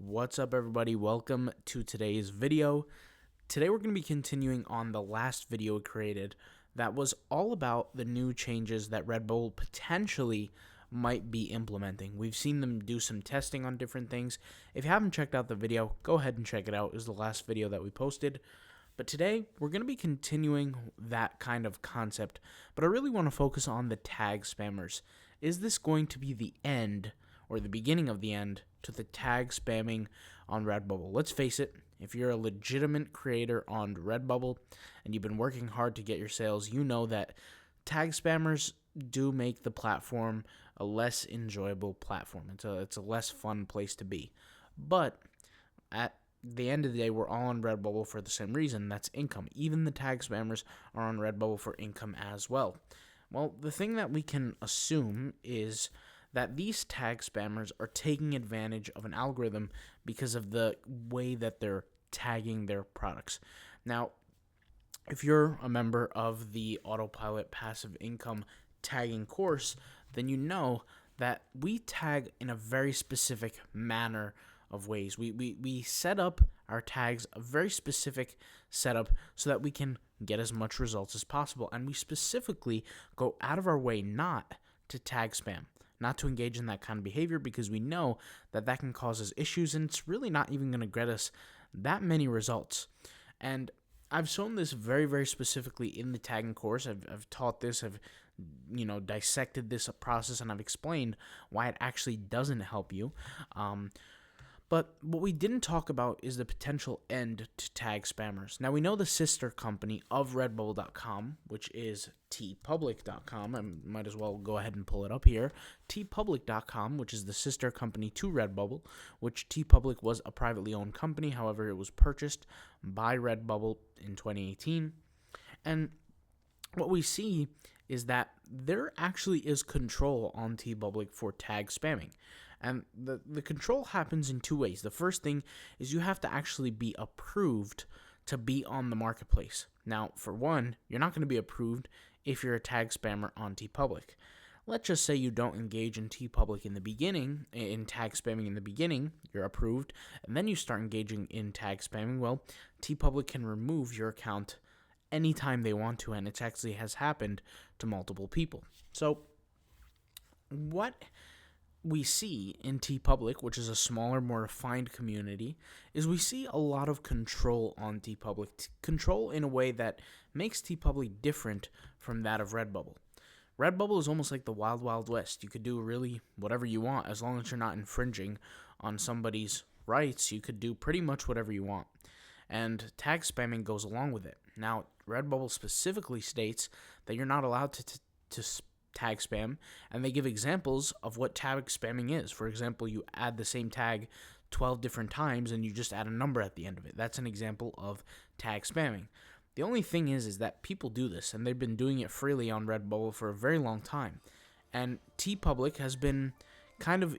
What's up, everybody? Welcome to today's video. Today we're going to be continuing on the last video we created that was all about the new changes that Redbubble potentially might be implementing. We've seen them do some testing on different things. If you haven't checked out the video, go ahead and check it out. It was the last video that we posted. But today we're going to be continuing that kind of concept, but I really want to focus on the tag spammers. Is this going to be the end or the beginning of the end to the tag spamming on Redbubble? Let's face it, if you're a legitimate creator on Redbubble and you've been working hard to get your sales, you know that tag spammers do make the platform a less enjoyable platform. It's a less fun place to be. But at the end of the day, we're all on Redbubble for the same reason. That's income. Even the tag spammers are on Redbubble for income as well. Well, the thing that we can assume is that these tag spammers are taking advantage of an algorithm because of the way that they're tagging their products. Now, if you're a member of the Autopilot Passive Income Tagging course, then you know that we tag in a very specific manner of ways. We set up our tags a very specific setup so that we can get as much results as possible, and we specifically go out of our way not to tag spam, not to engage in that kind of behavior, because we know that that can cause us issues, and it's really not even going to get us that many results. And I've shown this very, very specifically in the tagging course. I've taught this, I've dissected this process, and I've explained why it actually doesn't help you. But what we didn't talk about is the potential end to tag spammers. Now, we know the sister company of Redbubble.com, which is TeePublic.com. I might as well go ahead and pull it up here. TeePublic.com, which is the sister company to Redbubble, which TeePublic was a privately owned company. However, it was purchased by Redbubble in 2018. And what we see is that there actually is control on TeePublic for tag spamming. And the control happens in two ways. The first thing is you have to actually be approved to be on the marketplace. Now, for one, you're not going to be approved if you're a tag spammer on TeePublic. Let's just say you don't engage in TeePublic in the beginning, in tag spamming in the beginning, you're approved, and then you start engaging in tag spamming. Well, TeePublic can remove your account anytime they want to, and it actually has happened to multiple people. So, what we see in TeePublic, which is a smaller, more refined community, is we see a lot of control on TeePublic. Control in a way that makes TeePublic different from that of Redbubble. Redbubble is almost like the Wild Wild West. You could do really whatever you want as long as you're not infringing on somebody's rights. You could do pretty much whatever you want. And tag spamming goes along with it. Now, Redbubble specifically states that you're not allowed to tag spam, and they give examples of what tag spamming is. For example, you add the same tag 12 different times and you just add a number at the end of it. That's an example of tag spamming. The only thing is that people do this, and they've been doing it freely on Redbubble for a very long time. And TeePublic has been kind of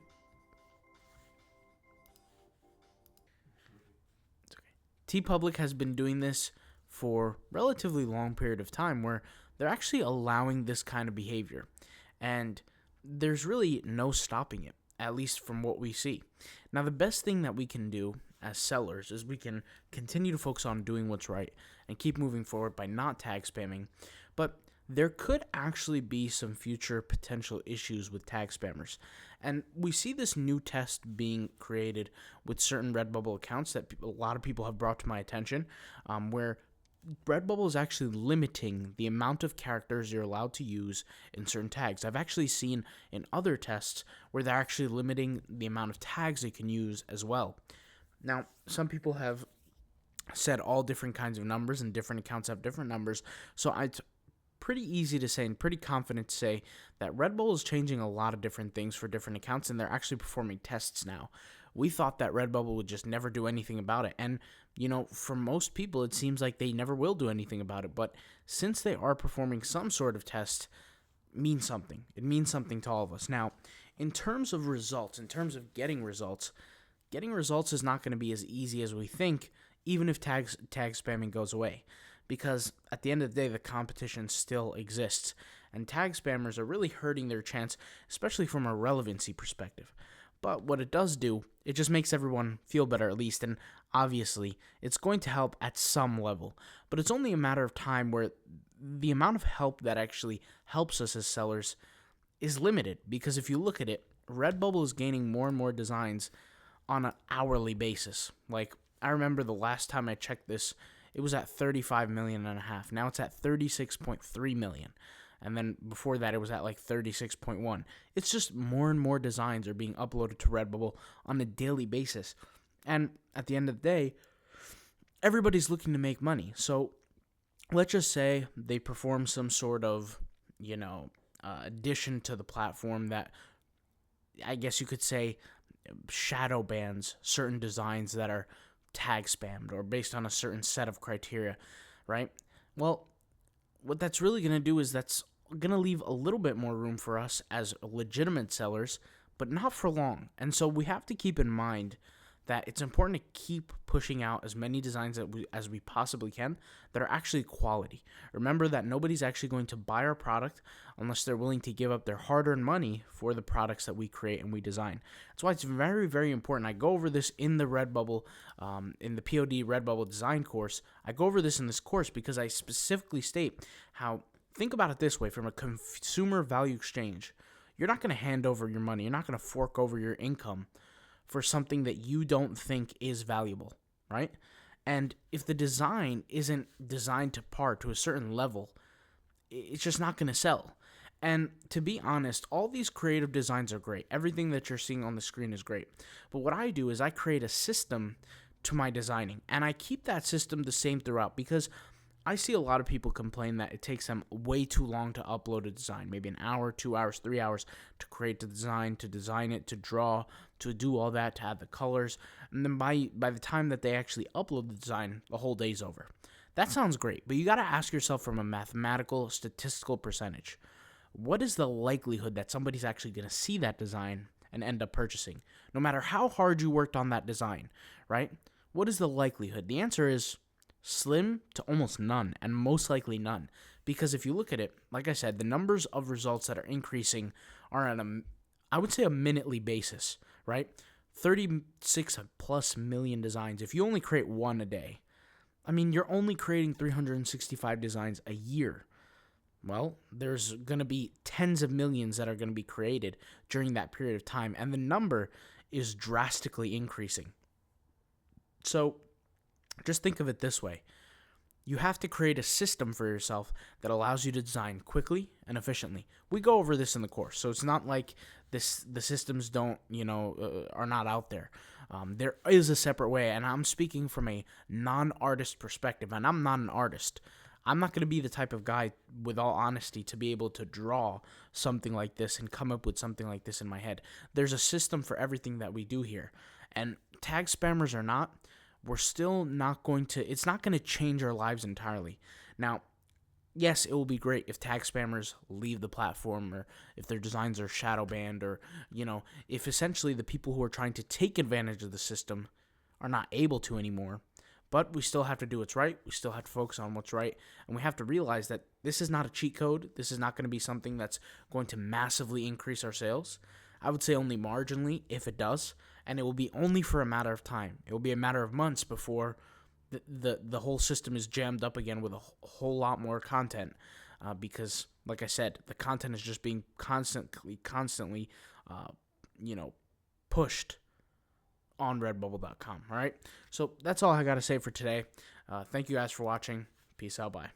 TeePublic has been doing this for a relatively long period of time, where they're actually allowing this kind of behavior, and there's really no stopping it, at least from what we see. Now, the best thing that we can do as sellers is we can continue to focus on doing what's right and keep moving forward by not tag spamming, but there could actually be some future potential issues with tag spammers. And we see this new test being created with certain Redbubble accounts that a lot of people have brought to my attention, where Redbubble is actually limiting the amount of characters you're allowed to use in certain tags. I've actually seen in other tests where they're actually limiting the amount of tags they can use as well. Now, some people have said all different kinds of numbers, and different accounts have different numbers, so it's pretty easy to say and pretty confident to say that Redbubble is changing a lot of different things for different accounts, and they're actually performing tests now. We thought that Redbubble would just never do anything about it, and for most people, it seems like they never will do anything about it. But since they are performing some sort of test, it means something. It means something to all of us. Now, in terms of results, in terms of getting results is not going to be as easy as we think, even if tag spamming goes away. Because at the end of the day, the competition still exists, and tag spammers are really hurting their chance, especially from a relevancy perspective. But what it does do, it just makes everyone feel better at least, and obviously it's going to help at some level. But it's only a matter of time where the amount of help that actually helps us as sellers is limited, because if you look at it, Redbubble is gaining more and more designs on an hourly basis. Like, I remember the last time I checked this, it was at 35 million and a half. Now it's at 36.3 million. And then before that, it was at like 36.1. It's just more and more designs are being uploaded to Redbubble on a daily basis. And at the end of the day, everybody's looking to make money. So let's just say they perform some sort of, addition to the platform that I guess you could say shadow bans certain designs that are tag spammed or based on a certain set of criteria, right? Well, what that's really going to do is that's going to leave a little bit more room for us as legitimate sellers, but not for long. And so we have to keep in mind that it's important to keep pushing out as many designs as we possibly can that are actually quality. Remember that nobody's actually going to buy our product unless they're willing to give up their hard-earned money for the products that we create and we design. That's why it's very, very important. I go over this in the Redbubble, in the POD Redbubble design course. I go over this in this course because I specifically state how, think about it this way, from a consumer value exchange, you're not going to hand over your money. You're not going to fork over your income for something that you don't think is valuable, right? And if the design isn't designed to par to a certain level, it's just not going to sell. And to be honest, all these creative designs are great. Everything that you're seeing on the screen is great. But what I do is I create a system to my designing, and I keep that system the same throughout, because I see a lot of people complain that it takes them way too long to upload a design, maybe an hour, 2 hours, 3 hours to create the design, to design it, to draw, to do all that, to add the colors. And then by the time that they actually upload the design, the whole day's over. That sounds great, but you got to ask yourself from a mathematical, statistical percentage, what is the likelihood that somebody's actually going to see that design and end up purchasing? No matter how hard you worked on that design, right? What is the likelihood? The answer is slim to almost none, and most likely none. Because if you look at it, like I said, the numbers of results that are increasing are on I would say a minutely basis, right? 36 plus million designs. If you only create one a day, I mean, you're only creating 365 designs a year. Well, there's going to be tens of millions that are going to be created during that period of time, and the number is drastically increasing. So just think of it this way. You have to create a system for yourself that allows you to design quickly and efficiently. We go over this in the course, so it's not like the systems are not out there. There is a separate way, and I'm speaking from a non-artist perspective, and I'm not an artist. I'm not going to be the type of guy, with all honesty, to be able to draw something like this and come up with something like this in my head. There's a system for everything that we do here, and tag spammers or not, we're still not going to, it's not going to change our lives entirely. Now, yes, it will be great if tag spammers leave the platform, or if their designs are shadow banned, or, if essentially the people who are trying to take advantage of the system are not able to anymore. But we still have to do what's right. We still have to focus on what's right. And we have to realize that this is not a cheat code. This is not going to be something that's going to massively increase our sales. I would say only marginally, if it does. And it will be only for a matter of time. It will be a matter of months before the whole system is jammed up again with a whole lot more content. Because, like I said, the content is just being constantly pushed on redbubble.com. All right. So that's all I got to say for today. Thank you guys for watching. Peace out. Bye.